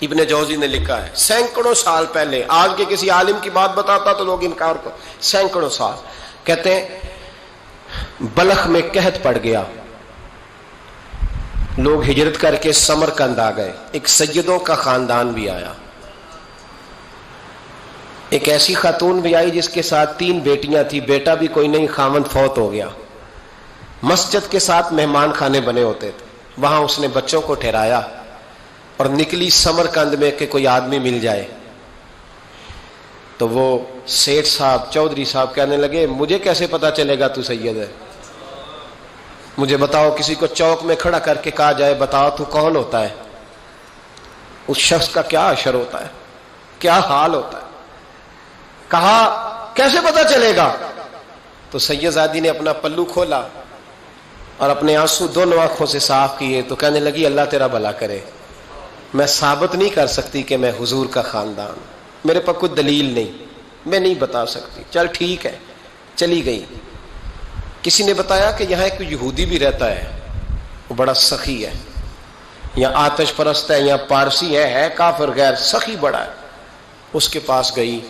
ابن جوزی نے لکھا ہے سینکڑوں سال پہلے، آج کے کسی عالم کی بات بتاتا تو لوگ انکار کو، سینکڑوں سال، کہتے ہیں بلخ میں قحط پڑ گیا، لوگ ہجرت کر کے سمرقند آ گئے، ایک سیدوں کا خاندان بھی آیا، ایک ایسی خاتون بھی آئی جس کے ساتھ 3 بیٹیاں تھی، بیٹا بھی کوئی نہیں، خاوند فوت ہو گیا، مسجد کے ساتھ مہمان خانے بنے ہوتے تھے، وہاں اس نے بچوں کو ٹھہرایا اور نکلی سمرقند میں کہ کوئی آدمی مل جائے، تو وہ سیٹھ صاحب چودھری صاحب کہنے لگے مجھے کیسے پتا چلے گا تو سید ہے، مجھے بتاؤ، کسی کو چوک میں کھڑا کر کے کہا جائے بتاؤ تو کون ہوتا ہے، اس شخص کا کیا اشر ہوتا ہے، کیا حال ہوتا ہے، کہا کیسے پتا چلے گا؟ تو سید زادی نے اپنا پلو کھولا اور اپنے آنسو دونوں آنکھوں سے صاف کیے تو کہنے لگی اللہ تیرا بھلا کرے، میں ثابت نہیں کر سکتی کہ میں حضور کا خاندان، میرے پاس کوئی دلیل نہیں، میں نہیں بتا سکتی، چل ٹھیک ہے، چلی گئی۔ کسی نے بتایا کہ یہاں ایک یہودی بھی رہتا ہے، وہ بڑا سخی ہے، یا آتش پرست ہے یا پارسی ہے کافر غیر، سخی بڑا ہے، اس کے پاس گئی،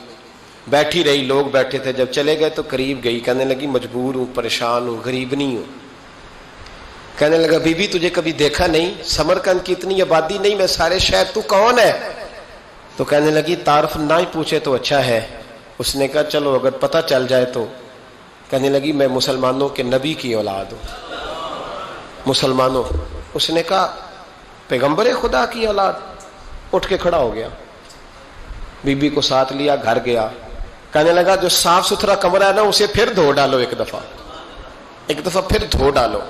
بیٹھی رہی، لوگ بیٹھے تھے، جب چلے گئے تو قریب گئی، کہنے لگی مجبور ہوں، پریشان ہوں، غریب نہیں ہوں۔ کہنے لگا بی بی تجھے کبھی دیکھا نہیں، سمرقند کی اتنی آبادی نہیں، میں سارے شہر، تو کون ہے؟ تو کہنے لگی تعارف نہ ہی پوچھے تو اچھا ہے۔ اس نے کہا چلو اگر پتہ چل جائے تو۔ کہنے لگی میں مسلمانوں کے نبی کی اولاد ہوں، مسلمانوں۔ اس نے کہا پیغمبر خدا کی اولاد؟ اٹھ کے کھڑا ہو گیا، بی بی کو ساتھ لیا، گھر گیا، کہنے لگا جو صاف ستھرا کمرہ ہے نا اسے پھر دھو ڈالو، ایک دفعہ پھر دھو ڈالو۔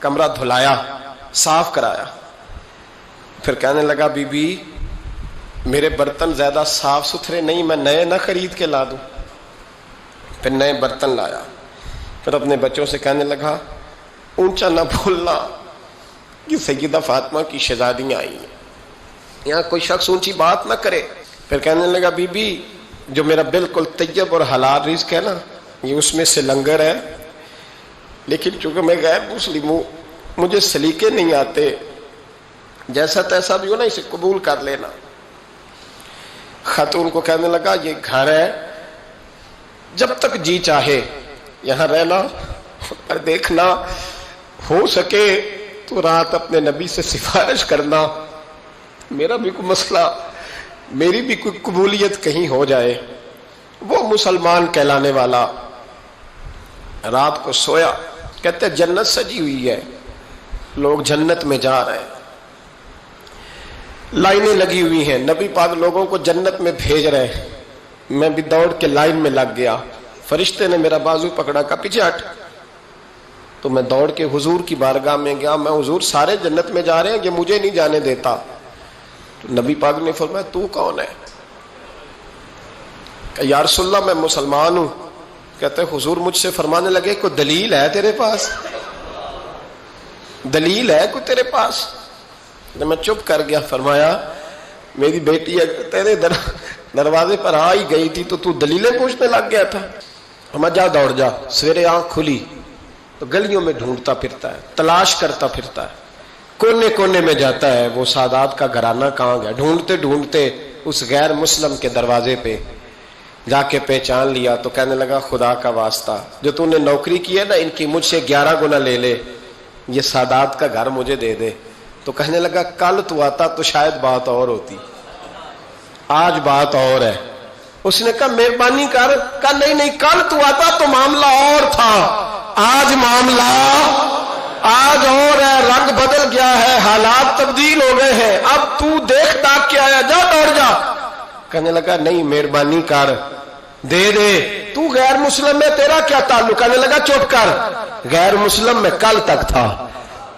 کمرہ دھلایا، صاف کرایا، پھر کہنے لگا بی بی میرے برتن زیادہ صاف ستھرے نہیں، میں نئے نہ خرید کے لا دوں۔ پھر نئے برتن لایا، پھر اپنے بچوں سے کہنے لگا اونچا نہ بھولنا، یہ سیدہ فاطمہ کی شہزادیاں آئی ہیں، یہاں کوئی شخص اونچی بات نہ کرے۔ پھر کہنے لگا بی بی جو میرا بالکل طیب اور حلال رزق ہے نا، یہ اس میں سے لنگر ہے، لیکن چونکہ میں غیر مسلم ہوں، مجھے سلیقے نہیں آتے، جیسا تیسا بھی ہو نا اسے قبول کر لینا۔ خاتون کو کہنے لگا یہ گھر ہے، جب تک جی چاہے یہاں رہنا، اور دیکھنا ہو سکے تو رات اپنے نبی سے سفارش کرنا، میرا بھی کوئی مسئلہ، میری بھی کوئی قبولیت کہیں ہو جائے۔ وہ مسلمان کہلانے والا رات کو سویا، کہتے جنت سجی ہوئی ہے، لوگ جنت میں جا رہے ہیں، لائنیں لگی ہوئی ہیں، نبی پاک لوگوں کو جنت میں بھیج رہے ہیں، میں بھی دوڑ کے لائن میں لگ گیا، فرشتے نے میرا بازو پکڑا، کا پیچھے ہٹ، تو میں دوڑ کے حضور کی بارگاہ میں گیا، میں حضور سارے جنت میں جا رہے ہیں، یہ مجھے نہیں جانے دیتا۔ تو نبی پاک نے فرمایا تو کون ہے؟ کہ یا رسول اللہ میں مسلمان ہوں۔ کہتے حضور مجھ سے فرمانے لگے کوئی دلیل ہے تیرے پاس؟ دلیل ہے کوئی تیرے پاس؟ میں چپ کر گیا۔ فرمایا میری بیٹی تیرے دروازے پر آ ہی گئی تھی تو دلیلیں پوچھنے لگ گیا تھا۔ ہم جا دوڑ جا، سویرے آنکھ کھلی تو گلیوں میں ڈھونڈتا پھرتا ہے، تلاش کرتا پھرتا ہے، کونے کونے میں جاتا ہے وہ سادات کا گھرانہ کہاں گیا، ڈھونڈتے ڈھونڈتے اس غیر مسلم کے دروازے پہ جا کے پہچان لیا۔ تو کہنے لگا خدا کا واسطہ جو تو نے نوکری کی ہے نا ان کی مجھ سے 11 گنا لے لے، یہ سادات کا گھر مجھے دے دے۔ تو کہنے لگا کل تو آتا تو شاید بات اور ہوتی، آج بات اور ہے۔ اس نے کہا مہربانی کر، کہا نہیں کل تو آتا تو معاملہ اور تھا، آج معاملہ آج اور ہے، رنگ بدل گیا ہے، حالات تبدیل ہو گئے ہیں، اب تو دیکھ تاک کے آیا، جا دوڑ جا۔ کہنے لگا نہیں مہربانی کر، دے دے، تو غیر مسلم میں تیرا کیا تعلق؟ کہنے لگا چپ کر، غیر مسلم میں کل تک تھا،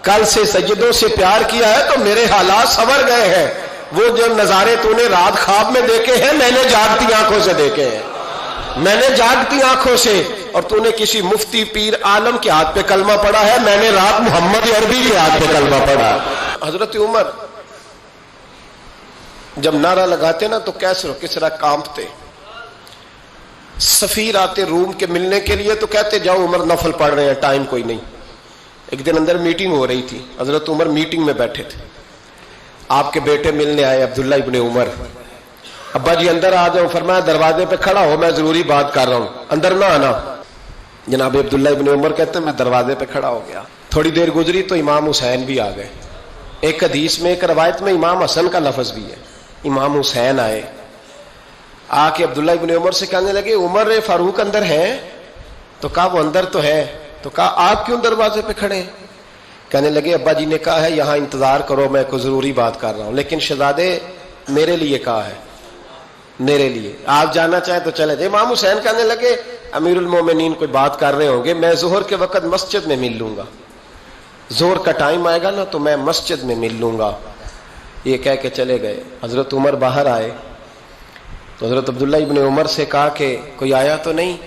کل سے سجدوں سے پیار کیا ہے تو میرے حالات سنور گئے ہیں، وہ جو نظارے تو نے رات خواب میں دیکھے ہیں میں نے جاگتی آنکھوں سے دیکھے ہیں، میں نے جاگتی آنکھوں سے، اور تو نے کسی مفتی پیر عالم کے ہاتھ پہ کلمہ پڑھا ہے، میں نے رات محمد عربی کے ہاتھ پہ کلمہ پڑھا۔ حضرت عمر جب نعرہ لگاتے نا تو کیسر و کسرا کانپتے، سفیر آتے روم کے ملنے کے لیے تو کہتے جاؤ عمر نفل پڑھ رہے ہیں، ٹائم کوئی نہیں۔ ایک دن اندر میٹنگ ہو رہی تھی، حضرت عمر میٹنگ میں بیٹھے تھے، آپ کے بیٹے ملنے آئے عبداللہ ابن عمر. ابا جی اندر آ جاؤ. فرمایا دروازے پہ کھڑا ہو, میں ضروری بات کر رہا ہوں, اندر نہ آنا. جناب عبداللہ ابن عمر کہتے ہیں میں دروازے پہ کھڑا ہو گیا. تھوڑی دیر گزری تو امام حسین بھی آ گئے. ایک حدیث میں ایک روایت میں امام حسن کا لفظ بھی ہے. امام حسین آئے, آ کے عبداللہ ابن عمر سے کہنے لگے عمر فاروق اندر ہے؟ تو کہا وہ اندر تو ہے. تو کہا آپ کیوں دروازے پہ کھڑے ہیں؟ کہنے لگے ابا جی نے کہا ہے یہاں انتظار کرو, میں کوئی ضروری بات کر رہا ہوں. لیکن شہزادے میرے لیے کہا ہے, میرے لیے, آپ جانا چاہیں تو چلے جائیں. امام حسین کہنے لگے امیر المومنین کوئی بات کر رہے ہوں گے, میں ظہر کے وقت مسجد میں مل لوں گا, ظہر کا ٹائم آئے گا نا تو میں مسجد میں مل لوں گا. یہ کہہ کے چلے گئے. حضرت عمر باہر آئے تو حضرت عبداللہ ابن عمر سے کہا کہ کوئی آیا تو نہیں؟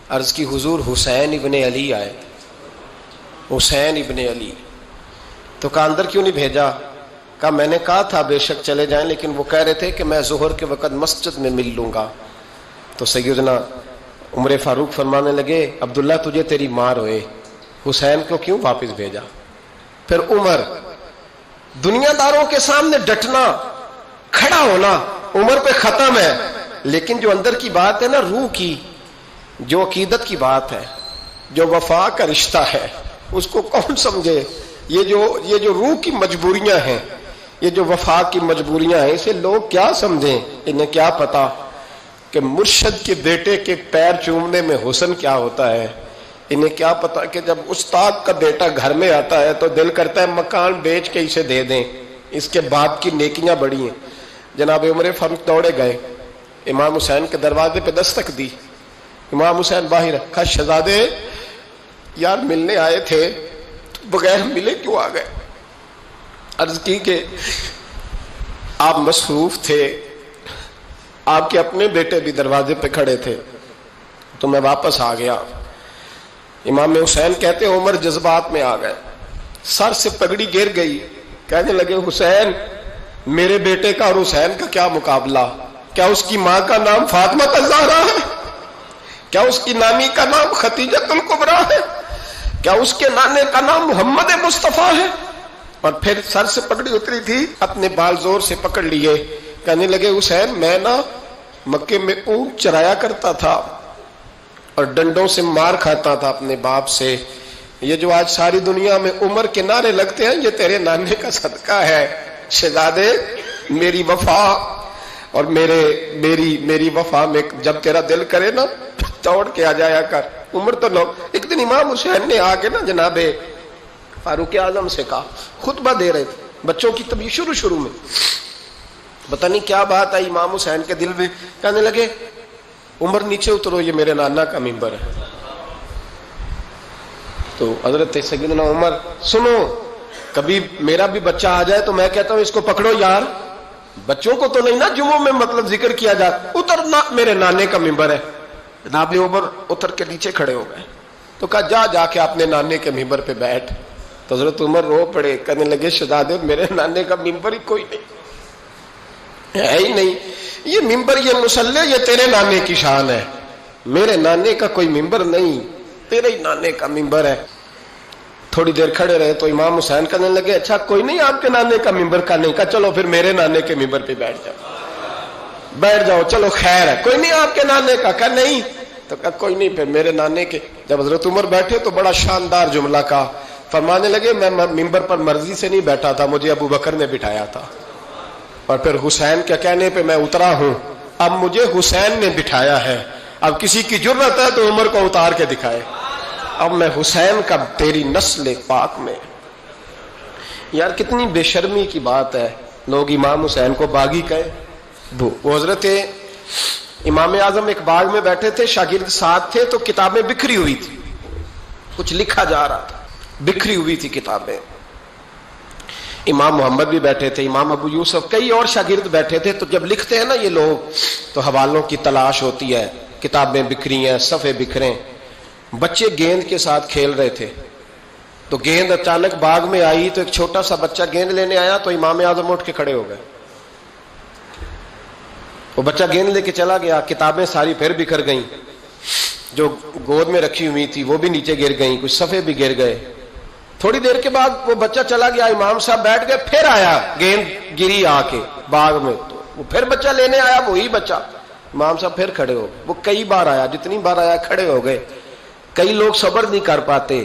عرض کی حضور حسین ابن علی آئے. حسین ابن علی. تو کہا اندر کیوں نہیں بھیجا؟ کہا میں نے کہا تھا بے شک چلے جائیں, لیکن وہ کہہ رہے تھے کہ میں ظہر کے وقت مسجد میں مل لوں گا. تو سیدنا عمر فاروق فرمانے لگے عبداللہ تجھے تیری ماں روئے, حسین کو کیوں واپس بھیجا؟ پھر عمر دنیا داروں کے سامنے ڈٹنا, کھڑا ہونا عمر پہ ختم ہے, لیکن جو اندر کی بات ہے نا, روح کی, جو عقیدت کی بات ہے, جو وفا کا رشتہ ہے, اس کو کون سمجھے؟ یہ جو روح کی مجبوریاں ہیں, یہ جو وفا کی مجبوریاں ہیں, اسے لوگ کیا سمجھیں؟ انہیں کیا پتا کہ مرشد کے بیٹے کے پیر چومنے میں حسن کیا ہوتا ہے. انہیں کیا پتا کہ جب استاد کا بیٹا گھر میں آتا ہے تو دل کرتا ہے مکان بیچ کے اسے دے دیں, اس کے باپ کی نیکیاں بڑی ہیں. جناب عمر فاروق دوڑے گئے, امام حسین کے دروازے پہ دستک دی. امام حسین باہر, کہا شہزادے یار ملنے آئے تھے, بغیر ملے کیوں آ گئے؟ عرض کی کہ آپ مصروف تھے, آپ کے اپنے بیٹے بھی دروازے پہ کھڑے تھے, تو میں واپس آ گیا. امام حسین کہتے ہیں عمر جذبات میں آ گئے, سر سے پگڑی گر گئی, کہنے لگے حسین میرے بیٹے کا اور حسین کا کیا مقابلہ؟ کیا اس کی ماں کا نام فاطمہ الزہرا ہے؟ کیا اس کی نانی کا نام ختیجۃ الکبریٰ ہے؟ کیا اس کے نانے کا نام محمد مصطفیٰ ہے؟ اور پھر سر سے پگڑی اتری تھی, اپنے بال زور سے پکڑ لیے, کہنے لگے حسین میں نا مکے میں اونٹ چرایا کرتا تھا اور ڈنڈوں سے مار کھاتا تھا اپنے باپ سے. یہ جو آج ساری دنیا میں عمر کے نعرے لگتے ہیں یہ تیرے نانے کا صدقہ ہے. شہزادے میری وفا اور میری وفا میں جب تیرا دل کرے نا توڑ کے آ جایا کر. عمر تو لوگ, ایک دن امام حسین نے آ کے نا جناب فاروق اعظم سے کہا, خطبہ دے رہے تھے بچوں کی طبیعت شروع میں, پتہ نہیں کیا بات آئی امام حسین کے دل میں, کہنے لگے عمر نیچے اترو, یہ میرے نانا کا ممبر ہے. تو حضرت سیدنا عمر, سنو کبھی میرا بھی بچہ آ جائے تو میں کہتا ہوں اس کو پکڑو یار, بچوں کو تو نہیں نا جمعوں میں مطلب ذکر کیا جائے, اترنا میرے نانے کا ممبر ہے. جناب عمر اتر کے نیچے کھڑے ہو گئے, تو کہا جا کے اپنے نانے کے ممبر پہ بیٹھ. تو حضرت عمر رو پڑے, کہنے لگے شہزادے میرے نانے کا ممبر ہی کوئی نہیں ہے ہی نہیں, یہ ممبر یہ مصلی یہ تیرے نانے کی شان ہے, میرے نانے کا کوئی ممبر نہیں, تیرے ہی نانے کا ممبر ہے. تھوڑی دیر کھڑے رہے تو امام حسین کہنے لگے اچھا کوئی نہیں آپ کے نانے کا ممبر کا نہیں, کہا چلو پھر میرے نانے کے ممبر پہ بیٹھ جاؤ, چلو خیر ہے, کوئی نہیں آپ کے نانے کا, کہا نہیں, تو کہا کوئی نہیں پھر میرے نانے کے. جب حضرت عمر بیٹھے تو بڑا شاندار جملہ کہا, فرمانے لگے میں ممبر پر مرضی سے نہیں بیٹھا تھا, مجھے ابو بکر نے بٹھایا تھا, اور پھر حسین کے کہنے پہ میں اترا ہوں, اب مجھے حسین نے بٹھایا ہے, اب کسی کی جرت ہے تو عمر کو اتار کے دکھائے, اب میں حسین کا تیری نسل پاک میں. یار کتنی بے شرمی کی بات ہے, لوگ امام حسین کو باغی کہے. وہ حضرت امام اعظم ایک باغ میں بیٹھے تھے, شاگرد ساتھ تھے, تو کتابیں بکھری ہوئی تھی, کچھ لکھا جا رہا تھا, بکھری ہوئی تھی کتابیں. امام محمد بھی بیٹھے تھے, امام ابو یوسف, کئی اور شاگرد بیٹھے تھے. تو جب لکھتے ہیں نا یہ لوگ تو حوالوں کی تلاش ہوتی ہے, کتابیں بکھری ہیں, صفحے بکھرے. بچے گیند کے ساتھ کھیل رہے تھے, تو گیند اچانک باغ میں آئی, تو ایک چھوٹا سا بچہ گیند لینے آیا, تو امام اعظم اٹھ کے کھڑے ہو گئے. وہ بچہ گیند لے کے چلا گیا, کتابیں ساری پھر بکھر گئیں, جو گود میں رکھی ہوئی تھی وہ بھی نیچے گر گئیں, کچھ صفحے بھی گر گئے. تھوڑی دیر کے بعد وہ بچہ چلا گیا, امام صاحب بیٹھ گئے, پھر آیا, گیند گری آ کے باغ میں, تو وہ پھر بچہ لینے آیا, وہی بچہ. امام صاحب پھر کھڑے ہو گئے. وہ کئی بار آیا, جتنی بار آیا کھڑے ہو گئے. کئی لوگ صبر نہیں کر پاتے,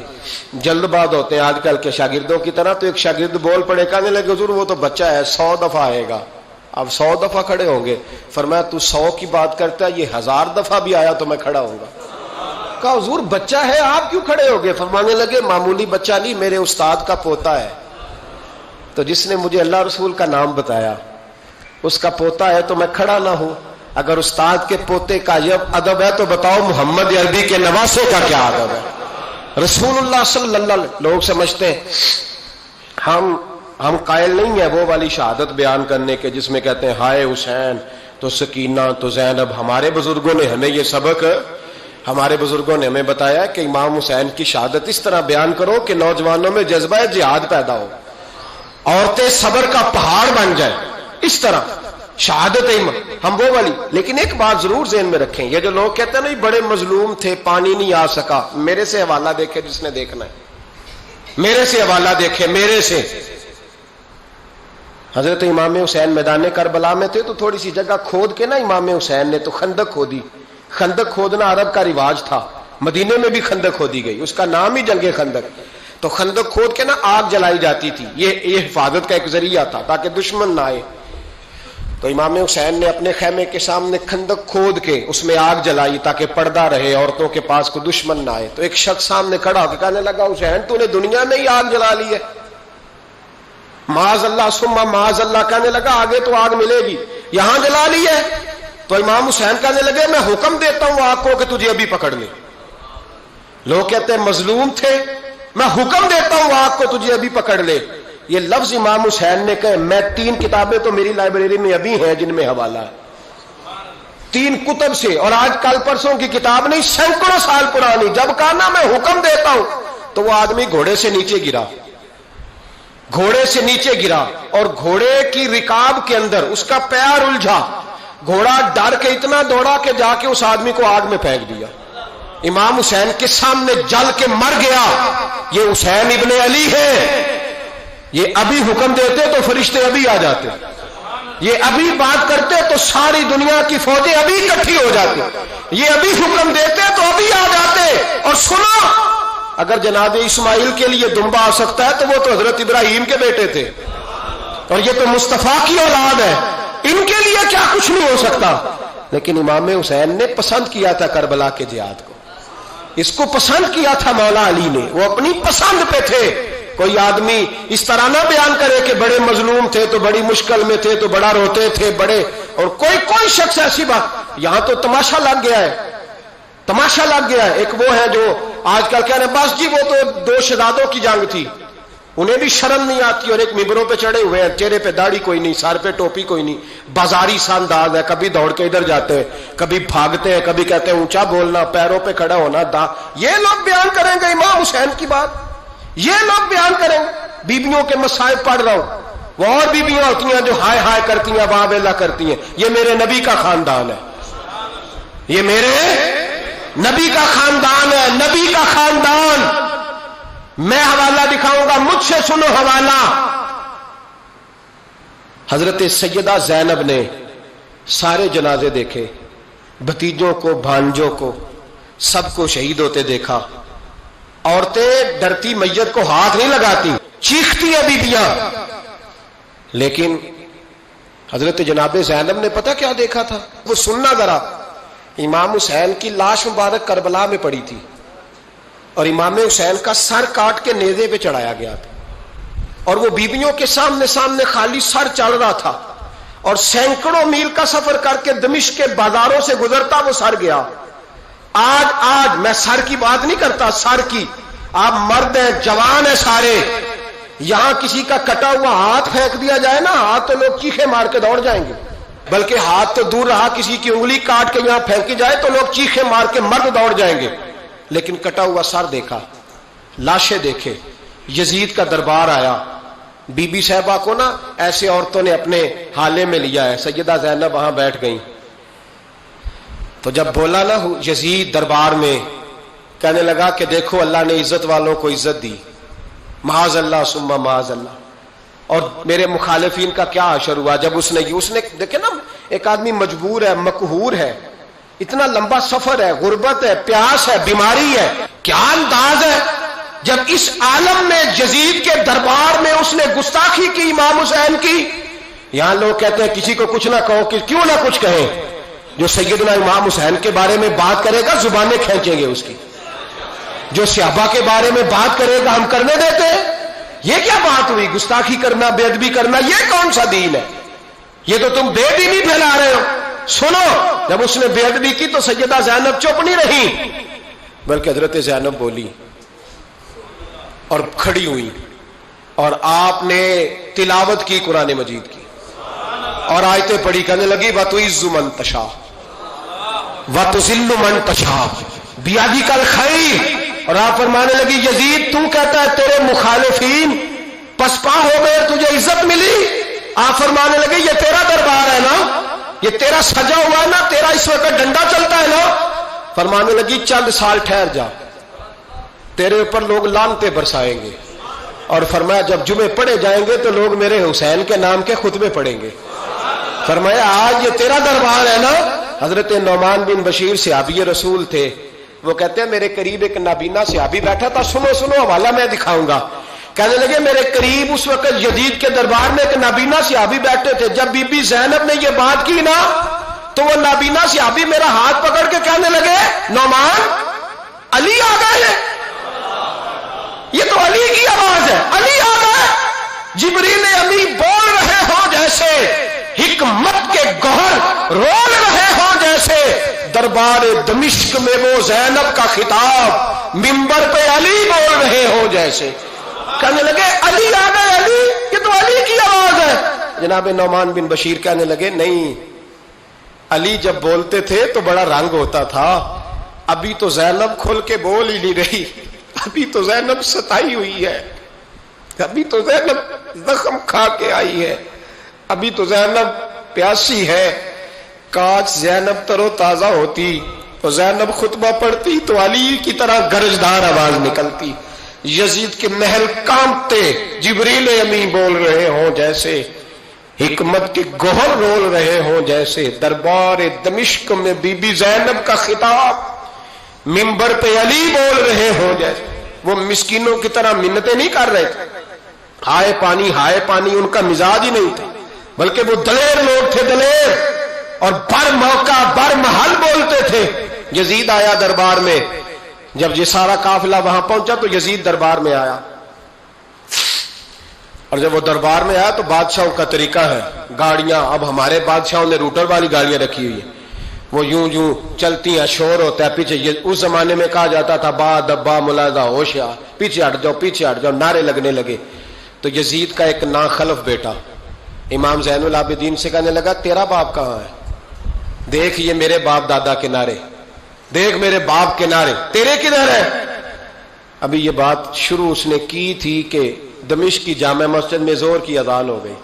جلد باز ہوتے ہیں آج کل کے شاگردوں کی طرح. تو ایک شاگرد بول پڑے, کہنے لگے حضور وہ تو بچہ ہے 100 دفعہ آئے گا. اب 100 دفعہ کھڑے ہوں گے. فرمایا تو 100 کی بات کرتا ہے, یہ 1000 دفعہ بھی آیا تو میں کھڑا ہوں گا. کہا حضور بچہ ہے آپ کیوں کھڑے ہو گئے؟ فرمانے لگے معمولی بچہ نہیں, میرے استاد کا پوتا ہے. تو جس نے مجھے اللہ رسول کا نام بتایا اس کا پوتا ہے تو میں کھڑا نہ ہوں. اگر استاد کے پوتے کا یہ ادب ہے تو بتاؤ محمد عربی کے نواسے کا کیا ادب ہے؟ رسول اللہ صلی اللہ علیہ وسلم. لوگ سمجھتے ہیں ہم قائل نہیں ہیں وہ والی شہادت بیان کرنے کے جس میں کہتے ہیں ہائے حسین تو سکینہ تو زینب. ہمارے بزرگوں نے ہمیں یہ سبق, ہمارے بزرگوں نے ہمیں بتایا کہ امام حسین کی شہادت اس طرح بیان کرو کہ نوجوانوں میں جذبہ جہاد پیدا ہو, عورتیں صبر کا پہاڑ بن جائیں. اس طرح شہادت ہم وہ والی. لیکن ایک بات ضرور ذہن میں رکھیں, یہ جو لوگ کہتے ہیں نا بڑے مظلوم تھے پانی نہیں آ سکا, میرے سے حوالہ دیکھے جس نے دیکھنا ہے, میرے سے حوالہ دیکھے. میرے سے حضرت امام حسین میدان کربلا میں تھے تو تھوڑی سی جگہ کھود کے نا امام حسین نے تو خندق کھودی. خندق کھودنا عرب کا رواج تھا, مدینے میں بھی خندق کھودی گئی, اس کا نام ہی جنگ خندق. تو خندق کھود کے نا آگ جلائی جاتی تھی, یہ حفاظت کا ایک ذریعہ تھا تاکہ دشمن نہ آئے. تو امام حسین نے اپنے خیمے کے سامنے خندق کھود کے اس میں آگ جلائی تاکہ پردہ رہے, عورتوں کے پاس کوئی دشمن نہ آئے. تو ایک شخص سامنے کھڑا ہو کے کہنے لگا حسین تو نے دنیا میں ہی آگ جلا لی ہے. معاذ اللہ ثم معاذ اللہ. کہنے لگا آگے تو آگ ملے گی, یہاں جلا لی ہے. تو امام حسین کہنے لگے میں حکم دیتا ہوں آگ کو کہ تجھے ابھی پکڑ لے. لوگ کہتے ہیں مظلوم تھے, میں حکم دیتا ہوں آگ کو تجھے ابھی پکڑ لے. یہ لفظ امام حسین نے کہے. میں 3 کتابیں تو میری لائبریری میں ابھی ہیں جن میں حوالہ ہے, 3 کتب سے, اور آج کل پرسوں کی کتاب نہیں, سینکڑوں سال پرانی. جب کہا نا میں حکم دیتا ہوں تو وہ آدمی گھوڑے سے نیچے گرا, گھوڑے سے نیچے گرا, اور گھوڑے کی رکاب کے اندر اس کا پیر الجھا. گھوڑا ڈر کے اتنا دوڑا کہ جا کے اس آدمی کو آگ میں پھینک دیا. امام حسین کے سامنے جل کے مر گیا. یہ حسین ابن علی ہے. یہ ابھی حکم دیتے تو فرشتے ابھی آ جاتے, یہ ابھی بات کرتے تو ساری دنیا کی فوجیں ابھی اکٹھی ہو جاتی, یہ ابھی حکم دیتے تو ابھی آ جاتے. اور سنو, اگر جناب اسماعیل کے لیے دمبا آ سکتا ہے تو وہ تو حضرت ابراہیم کے بیٹے تھے, اور یہ تو مصطفیٰ کی اولاد ہے, ان کے لیے کیا کچھ نہیں ہو سکتا. لیکن امام حسین نے پسند کیا تھا کربلا کے جہاد کو, اس کو پسند کیا تھا مولا علی نے, وہ اپنی پسند پہ تھے. کوئی آدمی اس طرح نہ بیان کرے کہ بڑے مظلوم تھے تو بڑی مشکل میں تھے تو بڑا روتے تھے بڑے, اور کوئی شخص ایسی بات. یہاں تو تماشا لگ گیا ہے, تماشا لگ گیا ہے. ایک وہ ہے جو آج کل کہہ رہے ہیں بس جی وہ تو 2 شہزادوں کی جنگ تھی, انہیں بھی شرم نہیں آتی, اور ایک ممبروں پہ چڑھے ہوئے ہیں, چہرے پہ داڑھی کوئی نہیں, سر پہ ٹوپی کوئی نہیں, بازاری سا انداز ہے, کبھی دوڑ کے ادھر جاتے ہیں, کبھی بھاگتے ہیں, کبھی کہتے ہیں اونچا بولنا, پیروں پہ کھڑا ہونا. یہ لوگ بیان کریں گے امام حسین کی بات, یہ لوگ بیان کریں گے. بیبیوں کے مصائب پڑھ رہا ہوں, وہ اور بیبیاں ہوتی ہیں جو ہائے ہائے کرتی ہیں, واہ ویلا کرتی ہیں. یہ میرے نبی کا خاندان ہے, یہ میرے نبی کا خاندان ہے, نبی کا خاندان. میں حوالہ دکھاؤں گا, مجھ سے سنو حوالہ. حضرت سیدہ زینب نے سارے جنازے دیکھے, بھتیجوں کو, بھانجوں کو, سب کو شہید ہوتے دیکھا. عورتیں ڈرتی میت کو ہاتھ نہیں لگاتی, چیختی ہیں بیبیاں. لیکن حضرت جناب زینب نے پتہ کیا دیکھا تھا, وہ سننا ذرا. امام حسین کی لاش مبارک کربلا میں پڑی تھی, اور امام حسین کا سر کاٹ کے نیزے پہ چڑھایا گیا تھا, اور وہ بیبیوں کے سامنے خالی سر چل رہا تھا, اور سینکڑوں میل کا سفر کر کے دمشق کے بازاروں سے گزرتا وہ سر گیا. آج میں سر کی بات نہیں کرتا, سر کی. آپ مرد ہیں, جوان ہیں سارے, یہاں کسی کا کٹا ہوا ہاتھ پھینک دیا جائے نا, ہاتھ تو لوگ چیخے مار کے دوڑ جائیں گے, بلکہ ہاتھ تو دور رہا, کسی کی انگلی کاٹ کے یہاں پھینکی جائے تو لوگ چیخے مار کے مرد دوڑ جائیں گے. لیکن کٹا ہوا سر دیکھا, لاشیں دیکھے. یزید کا دربار آیا, بی بی صاحبہ کو نا ایسے عورتوں نے اپنے حالے میں لیا ہے. سیدہ زینب وہاں بیٹھ گئیں. تو جب بولا نا یزید دربار میں, کہنے لگا کہ دیکھو اللہ نے عزت والوں کو عزت دی, معاذ اللہ ثم معاذ اللہ. اور میرے مخالفین کا کیا حشر ہوا جب اس نے دیکھیں نا، ایک آدمی مجبور ہے، مقہور ہے، اتنا لمبا سفر ہے، غربت ہے، پیاس ہے، بیماری ہے، کیا انداز ہے جب اس عالم میں یزید کے دربار میں اس نے گستاخی کی امام حسین کی. یہاں لوگ کہتے ہیں کسی کو کچھ نہ کہو، کہ کیوں نہ کچھ کہیں، جو سیدنا امام حسین کے بارے میں بات کرے گا زبانیں کھینچیں گے اس کی، جو صحابہ کے بارے میں بات کرے گا ہم کرنے دیتے ہیں. یہ کیا بات ہوئی؟ گستاخی کرنا، بے ادبی کرنا، یہ کون سا دین ہے؟ یہ تو تم بے دینی پھیلا رہے ہو. سنو، جب اس نے بے ادبی کی تو سیدہ زینب چپ نہیں رہی، بلکہ حضرت زینب بولی اور کھڑی ہوئی، اور آپ نے تلاوت کی قرآن مجید کی اور آیتیں پڑھی، کہنے لگی وَتُعِزُّ مَن تَشَاءُ وَتُذِلُّ مَن تَشَاءُ بِیَدِکَ الْخَیرُ. اور آپ فرمانے لگی یزید تو کہتا ہے تیرے مخالفین پسپا ہو گئے، تجھے عزت ملی. آپ فرمانے لگے یہ تیرا دربار ہے نا، یہ تیرا سجا ہوا ہے نا، تیرا اس وقت ڈنڈا چلتا ہے نا. فرمانے لگی چند سال ٹھہر جا، تیرے اوپر لوگ لعنتیں برسائیں گے. اور فرمایا جب جمعے پڑھے جائیں گے تو لوگ میرے حسین کے نام کے خطبے پڑھیں گے. فرمایا آج یہ تیرا دربار ہے نا. حضرت نعمان بن بشیر صحابی رسول تھے، وہ کہتے ہیں میرے قریب ایک نابینا صحابی بیٹھا تھا، سنو سنو حوالہ میں دکھاؤں گا. کہنے لگے میرے قریب اس وقت یزید کے دربار میں ایک نابینا صحابی بیٹھے تھے، جب بی بی زینب نے یہ بات کی نا تو وہ نابینا صحابی میرا ہاتھ پکڑ کے کہنے لگے نعمان علی آ گئے، یہ تو علی کی آواز ہے، علی آ گئے. جبریل امی بول رہے ہو جیسے، حکمت کے گوہر رول رہے ہو جیسے، دربار دمشق میں وہ زینب کا خطاب منبر پہ علی بول رہے ہو جیسے. کہنے لگے علی آ گئے، علی، یہ تو علی کی آواز ہے. جناب نعمان بن بشیر کہنے لگے نہیں، علی جب بولتے تھے تو بڑا رنگ ہوتا تھا، ابھی تو زینب کھل کے بول ہی نہیں رہی، ابھی تو زینب ستائی ہوئی ہے، ابھی تو زینب زخم کھا کے آئی ہے، ابھی تو زینب پیاسی ہے. کاش زینب تر و تازہ ہوتی تو زینب خطبہ پڑھتی تو علی کی طرح گرجدار آواز نکلتی. یزید کے محل کانپتے، جبریل امی بول رہے ہوں جیسے، حکمت کے گوہر رول رہے ہوں جیسے، دربار دمشق میں بی بی زینب کا خطاب منبر پہ علی بول رہے ہوں جیسے. وہ مسکینوں کی طرح منتیں نہیں کر رہے تھے، ہائے پانی ہائے پانی ان کا مزاج ہی نہیں تھا، بلکہ وہ دلیر لوگ تھے، دلیر، اور بر موقع بر محل بولتے تھے. یزید آیا دربار میں، جب یہ سارا قافلہ وہاں پہنچا تو یزید دربار میں آیا، اور جب وہ دربار میں آیا تو بادشاہوں کا طریقہ ہے، گاڑیاں، اب ہمارے بادشاہوں نے روٹر والی گاڑیاں رکھی ہوئی ہیں، وہ یوں یوں چلتی ہیں، شور ہوتا ہے پیچھے. اس زمانے میں کہا جاتا تھا با دبا ملاحظہ ہوشیا، پیچھے ہٹ جاؤ پیچھے ہٹ جاؤ، نعرے لگنے لگے. تو یزید کا ایک ناخلف بیٹا امام زین العابدین سے کہنے لگا تیرا باپ کہاں ہے؟ دیکھ یہ میرے باپ دادا کے نعرے، دیکھ میرے باپ کے نعرے، تیرے کدھر ہے؟ ابھی یہ بات شروع اس نے کی تھی کہ دمشق کی جامع مسجد میں زور کی اذان ہو گئی،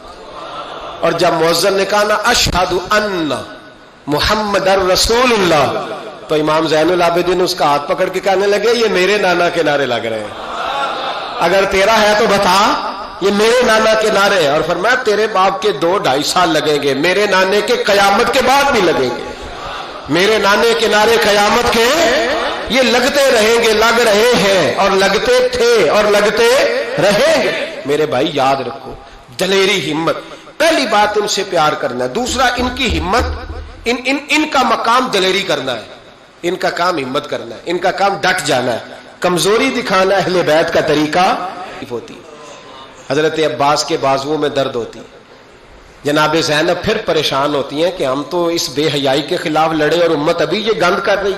اور جب مؤذن نے کہا نا اشہد ان محمد رسول اللہ، تو امام زین العابدین اس کا ہاتھ پکڑ کے کہنے لگے یہ میرے نانا کے نعرے لگ رہے ہیں، اگر تیرا ہے تو بتا، یہ میرے نانا کے نعرے. اور فرمایا تیرے باپ کے 2-2.5 سال لگیں گے، میرے نانے کے قیامت کے بعد بھی لگیں گے، میرے نانے کے نعرے قیامت کے یہ لگتے رہیں گے، لگ رہے ہیں اور لگتے تھے اور لگتے رہیں گے. میرے بھائی یاد رکھو، دلیری، ہمت، پہلی بات ان سے پیار کرنا ہے، دوسرا ان کی ہمت، ان کا مقام دلیری کرنا ہے، ان کا کام ہمت کرنا ہے، ان کا کام ڈٹ جانا ہے، کمزوری دکھانا اہل بیت کا طریقہ ہوتی. حضرت عباس کے بازوؤں میں درد ہوتی، جناب زینب پھر پریشان ہوتی ہیں کہ ہم تو اس بے حیائی کے خلاف لڑے اور امت ابھی یہ گند کر رہی.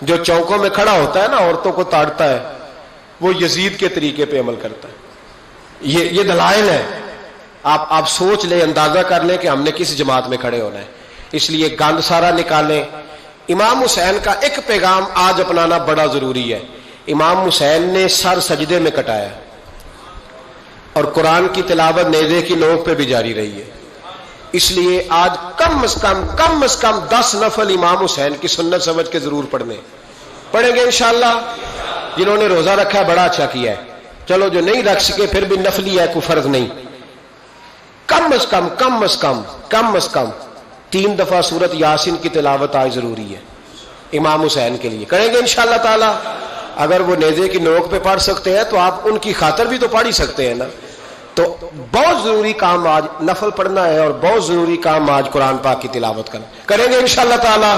جو چوکوں میں کھڑا ہوتا ہے نا عورتوں کو تاڑتا ہے، وہ یزید کے طریقے پہ عمل کرتا ہے. یہ دلائل ہے، آپ سوچ لیں، اندازہ کر لیں کہ ہم نے کس جماعت میں کھڑے ہونا ہے. اس لیے گند سارا نکالیں. امام حسین کا ایک پیغام آج اپنانا بڑا ضروری ہے. امام حسین نے سر سجدے میں کٹایا اور قرآن کی تلاوت نیزے کی نوک پہ بھی جاری رہی ہے. اس لیے آج کم از کم 10 نفل امام حسین کی سنت سمجھ کے ضرور پڑھیں گے انشاءاللہ. جنہوں نے روزہ رکھا ہے بڑا اچھا کیا ہے، چلو جو نہیں رکھ سکے پھر بھی نفلی ہے، کوئی فرض نہیں، کم از کم 3 دفعہ سورت یاسین کی تلاوت آج ضروری ہے امام حسین کے لیے. کریں گے انشاءاللہ تعالی. اگر وہ نیزے کی نوک پہ پڑھ سکتے ہیں تو آپ ان کی خاطر بھی تو پڑھ ہی سکتے ہیں نا. تو بہت ضروری کام آج نفل پڑھنا ہے، اور بہت ضروری کام آج قرآن پاک کی تلاوت کرنا. کریں گے انشاءاللہ تعالی.